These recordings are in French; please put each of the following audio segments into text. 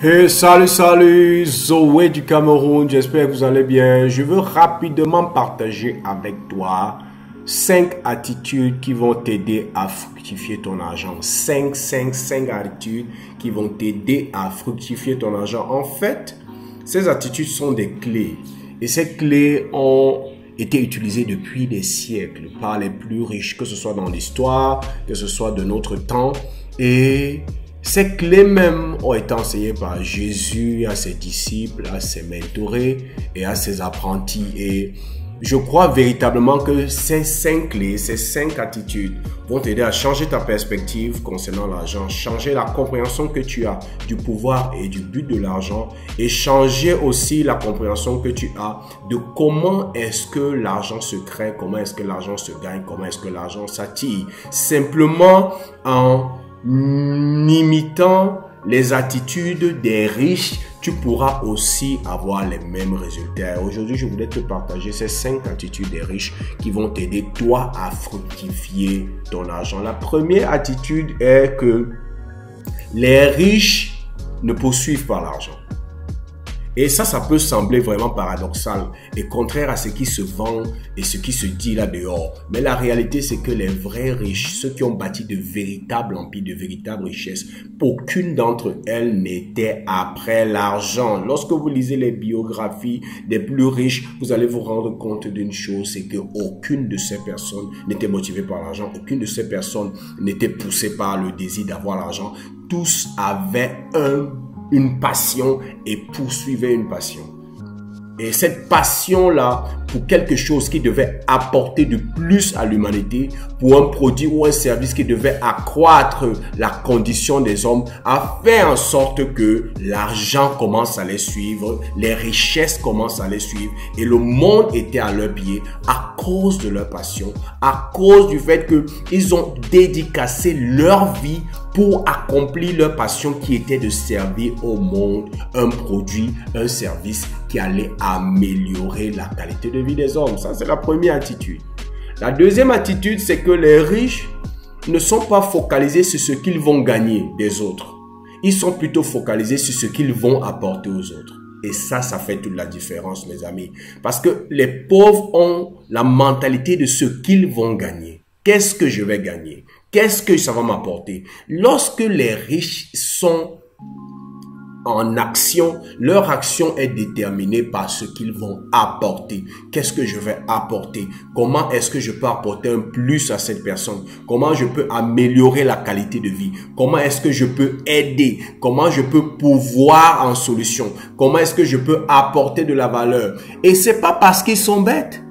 Hey, salut, Zoé du Cameroun, j'espère que vous allez bien. Je veux rapidement partager avec toi 5 attitudes qui vont t'aider à fructifier ton argent. 5 attitudes qui vont t'aider à fructifier ton argent. En fait, ces attitudes sont des clés. Et ces clés ont été utilisées depuis des siècles par les plus riches, que ce soit dans l'histoire, que ce soit de notre temps. Et ces clés même ont été enseignées par Jésus à ses disciples, à ses mentorés et à ses apprentis. Et je crois véritablement que ces 5 clés, ces 5 attitudes vont t'aider à changer ta perspective concernant l'argent, changer la compréhension que tu as du pouvoir et du but de l'argent et changer aussi la compréhension que tu as de comment est-ce que l'argent se crée, comment est-ce que l'argent se gagne, comment est-ce que l'argent s'attire. Simplement en imitant les attitudes des riches, tu pourras aussi avoir les mêmes résultats. Aujourd'hui, je voulais te partager ces 5 attitudes des riches qui vont t'aider, toi, à fructifier ton argent. La première attitude est que les riches ne poursuivent pas l'argent. Et ça peut sembler vraiment paradoxal et contraire à ce qui se vend et ce qui se dit là dehors. Mais la réalité, c'est que les vrais riches, ceux qui ont bâti de véritables empires, de véritables richesses, aucune d'entre elles n'était après l'argent. Lorsque vous lisez les biographies des plus riches, vous allez vous rendre compte d'une chose, c'est qu'aucune de ces personnes n'était motivée par l'argent, aucune de ces personnes n'était poussée par le désir d'avoir l'argent. Tous avaient une passion et poursuivaient une passion. Et cette passion-là, pour quelque chose qui devait apporter de plus à l'humanité, pour un produit ou un service qui devait accroître la condition des hommes, a fait en sorte que l'argent commence à les suivre, les richesses commencent à les suivre, et le monde était à leurs pieds à cause de leur passion, à cause du fait qu'ils ont dédicacé leur vie pour accomplir leur passion qui était de servir au monde un produit, un service qui allait améliorer la qualité de vie des hommes. Ça, c'est la première attitude. La deuxième attitude, c'est que les riches ne sont pas focalisés sur ce qu'ils vont gagner des autres. Ils sont plutôt focalisés sur ce qu'ils vont apporter aux autres. Et ça fait toute la différence, mes amis. Parce que les pauvres ont la mentalité de ce qu'ils vont gagner. Qu'est-ce que je vais gagner? Qu'est-ce que ça va m'apporter? Lorsque les riches sont en action, leur action est déterminée par ce qu'ils vont apporter. Qu'est-ce que je vais apporter? Comment est-ce que je peux apporter un plus à cette personne? Comment je peux améliorer la qualité de vie? Comment est-ce que je peux aider? Comment je peux pouvoir en solution? Comment est-ce que je peux apporter de la valeur? Et c'est pas parce qu'ils sont bêtes.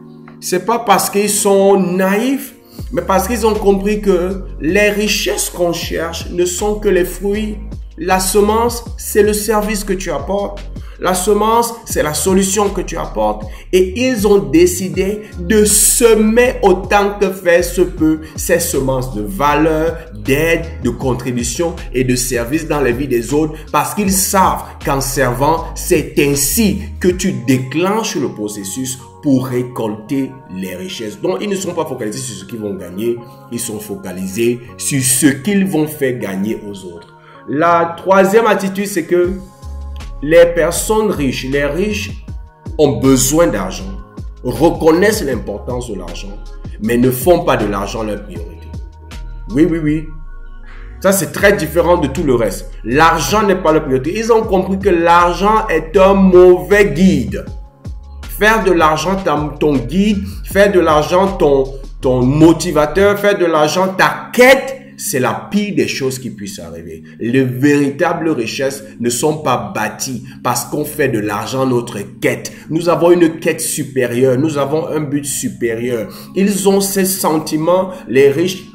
C'est pas parce qu'ils sont naïfs. Mais parce qu'ils ont compris que les richesses qu'on cherche ne sont que les fruits. La semence, c'est le service que tu apportes. La semence, c'est la solution que tu apportes. Et ils ont décidé de semer autant que faire se peut ces semences de valeur, d'aide, de contribution et de service dans la vie des autres parce qu'ils savent qu'en servant, c'est ainsi que tu déclenches le processus pour récolter les richesses. Donc, ils ne sont pas focalisés sur ce qu'ils vont gagner, ils sont focalisés sur ce qu'ils vont faire gagner aux autres. La troisième attitude, c'est que les personnes riches, les riches ont besoin d'argent, reconnaissent l'importance de l'argent, mais ne font pas de l'argent leur priorité. Oui. Ça, c'est très différent de tout le reste. L'argent n'est pas leur priorité. Ils ont compris que l'argent est un mauvais guide. Faire de l'argent ton guide, faire de l'argent ton motivateur, faire de l'argent ta quête, c'est la pire des choses qui puissent arriver. Les véritables richesses ne sont pas bâties parce qu'on fait de l'argent notre quête. Nous avons une quête supérieure. Nous avons un but supérieur. Ils ont ces sentiments, les riches,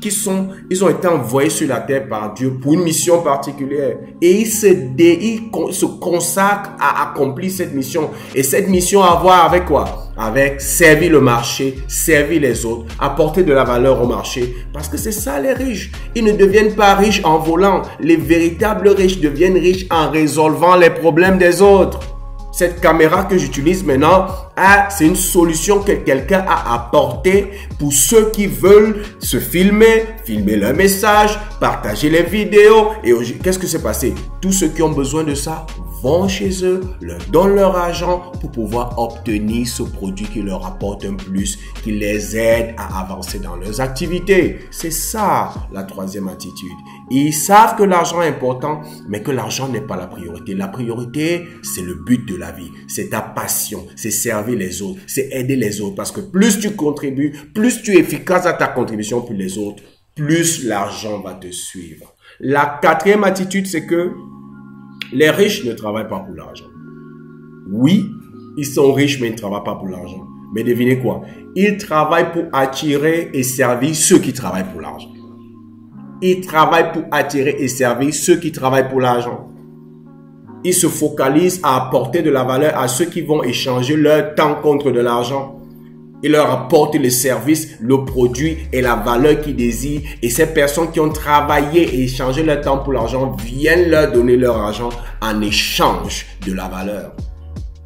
ils ont été envoyés sur la terre par Dieu pour une mission particulière. Et ils se consacrent à accomplir cette mission. Et cette mission a à voir avec quoi? Avec servir le marché, servir les autres, apporter de la valeur au marché. Parce que c'est ça les riches. Ils ne deviennent pas riches en volant. Les véritables riches deviennent riches en résolvant les problèmes des autres. Cette caméra que j'utilise maintenant, c'est une solution que quelqu'un a apportée pour ceux qui veulent se filmer, filmer leur message, partager les vidéos. Et qu'est-ce que s'est passé? Tous ceux qui ont besoin de ça vont chez eux, leur donnent leur argent pour pouvoir obtenir ce produit qui leur apporte un plus, qui les aide à avancer dans leurs activités. C'est ça la troisième attitude. Ils savent que l'argent est important, mais que l'argent n'est pas la priorité. La priorité, c'est le but de la vie. C'est ta passion, c'est servir les autres, c'est aider les autres. Parce que plus tu contribues, plus tu es efficace à ta contribution pour les autres, plus l'argent va te suivre. La quatrième attitude, c'est que les riches ne travaillent pas pour l'argent. Oui, ils sont riches, mais ils ne travaillent pas pour l'argent. Mais devinez quoi? Ils travaillent pour attirer et servir ceux qui travaillent pour l'argent. Ils travaillent pour attirer et servir ceux qui travaillent pour l'argent. Ils se focalisent à apporter de la valeur à ceux qui vont échanger leur temps contre de l'argent. Ils leur apportent les services, le produit et la valeur qu'ils désirent. Et ces personnes qui ont travaillé et échangé leur temps pour l'argent viennent leur donner leur argent en échange de la valeur.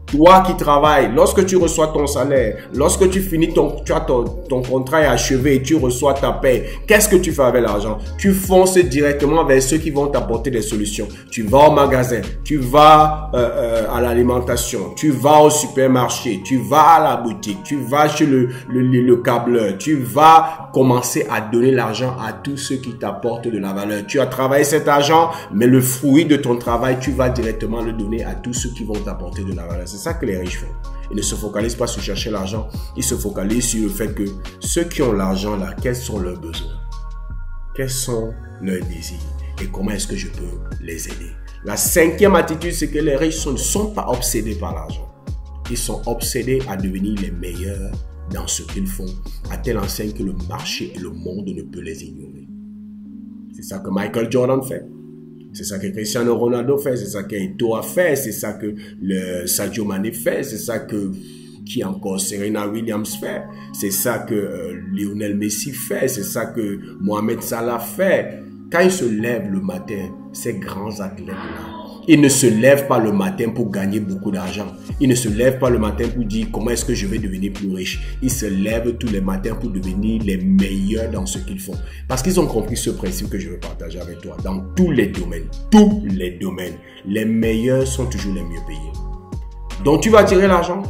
Toi qui travailles, lorsque tu reçois ton salaire, lorsque tu finis ton contrat est achevé et tu reçois ta paie, qu'est-ce que tu fais avec l'argent? Tu fonces directement vers ceux qui vont t'apporter des solutions. Tu vas au magasin, tu vas à l'alimentation, tu vas au supermarché, tu vas à la boutique, tu vas chez le câbleur, tu vas commencer à donner l'argent à tous ceux qui t'apportent de la valeur. Tu as travaillé cet argent, mais le fruit de ton travail, tu vas directement le donner à tous ceux qui vont t'apporter de la valeur. C'est ça que les riches font. Ils ne se focalisent pas sur chercher l'argent. Ils se focalisent sur le fait que ceux qui ont l'argent là, quels sont leurs besoins? Quels sont leurs désirs? Et comment est-ce que je peux les aider? La cinquième attitude, c'est que les riches ne sont pas obsédés par l'argent. Ils sont obsédés à devenir les meilleurs dans ce qu'ils font, à telle enseigne que le marché et le monde ne peuvent les ignorer. C'est ça que Michael Jordan fait. C'est ça que Cristiano Ronaldo fait, c'est ça que Eto'o a fait, c'est ça que Sadio Mané fait, c'est ça que Serena Williams fait, c'est ça que Lionel Messi fait, c'est ça que Mohamed Salah fait. Quand ils se lèvent le matin, ces grands athlètes-là, ils ne se lèvent pas le matin pour gagner beaucoup d'argent. Ils ne se lèvent pas le matin pour dire comment est-ce que je vais devenir plus riche. Ils se lèvent tous les matins pour devenir les meilleurs dans ce qu'ils font. Parce qu'ils ont compris ce principe que je veux partager avec toi. Dans tous les domaines, les meilleurs sont toujours les mieux payés. Donc tu vas attirer l'argent.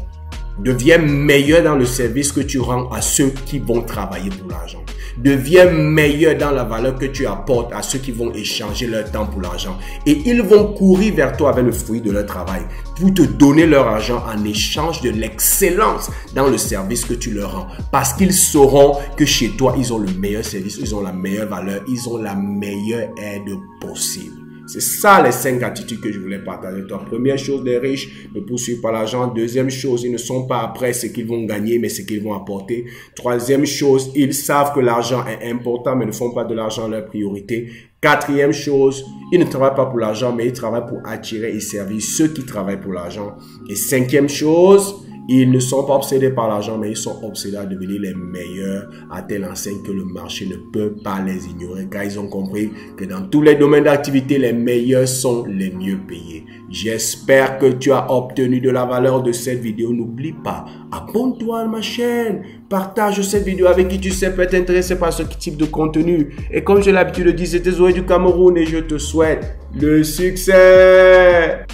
Deviens meilleur dans le service que tu rends à ceux qui vont travailler pour l'argent. Deviens meilleur dans la valeur que tu apportes à ceux qui vont échanger leur temps pour l'argent. Et ils vont courir vers toi avec le fruit de leur travail pour te donner leur argent en échange de l'excellence dans le service que tu leur rends. Parce qu'ils sauront que chez toi, ils ont le meilleur service, ils ont la meilleure valeur, ils ont la meilleure aide possible. C'est ça les 5 attitudes que je voulais partager avec toi. Première chose, les riches ne poursuivent pas l'argent. Deuxième chose, ils ne sont pas après ce qu'ils vont gagner, mais ce qu'ils vont apporter. Troisième chose, ils savent que l'argent est important, mais ne font pas de l'argent leur priorité. Quatrième chose, ils ne travaillent pas pour l'argent, mais ils travaillent pour attirer et servir ceux qui travaillent pour l'argent. Et cinquième chose, ils ne sont pas obsédés par l'argent, mais ils sont obsédés à devenir les meilleurs à telle enseigne que le marché ne peut pas les ignorer, car ils ont compris que dans tous les domaines d'activité, les meilleurs sont les mieux payés. J'espère que tu as obtenu de la valeur de cette vidéo. N'oublie pas, abonne-toi à ma chaîne, partage cette vidéo avec qui tu sais peut être intéressé par ce type de contenu. Et comme j'ai l'habitude de dire, c'était Zoé du Cameroun et je te souhaite le succès.